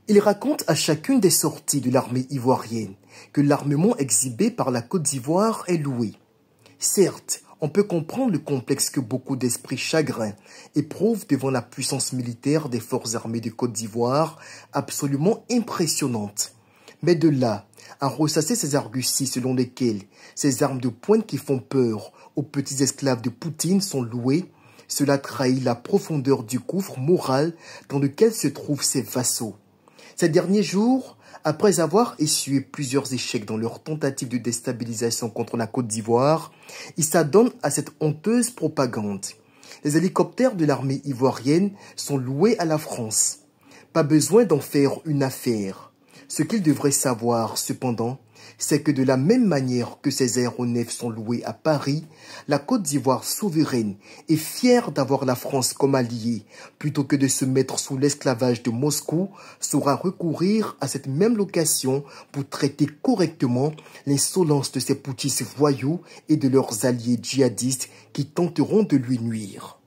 Il raconte à chacune des sorties de l'armée ivoirienne que l'armement exhibé par la Côte d'Ivoire est loué. Certes, on peut comprendre le complexe que beaucoup d'esprits chagrins éprouvent devant la puissance militaire des forces armées de Côte d'Ivoire, absolument impressionnante. Mais de là à ressasser ces arguties selon lesquelles ces armes de pointe qui font peur aux petits esclaves de Poutine sont louées, cela trahit la profondeur du gouffre moral dans lequel se trouvent ses vassaux. Ces derniers jours, après avoir essuyé plusieurs échecs dans leur tentative de déstabilisation contre la Côte d'Ivoire, ils s'adonnent à cette honteuse propagande. Les hélicoptères de l'armée ivoirienne sont loués à la France. Pas besoin d'en faire une affaire. Ce qu'ils devraient savoir, cependant, c'est que de la même manière que ces aéronefs sont loués à Paris, la Côte d'Ivoire souveraine est fière d'avoir la France comme alliée, plutôt que de se mettre sous l'esclavage de Moscou, saura recourir à cette même location pour traiter correctement l'insolence de ces putschistes voyous et de leurs alliés djihadistes qui tenteront de lui nuire.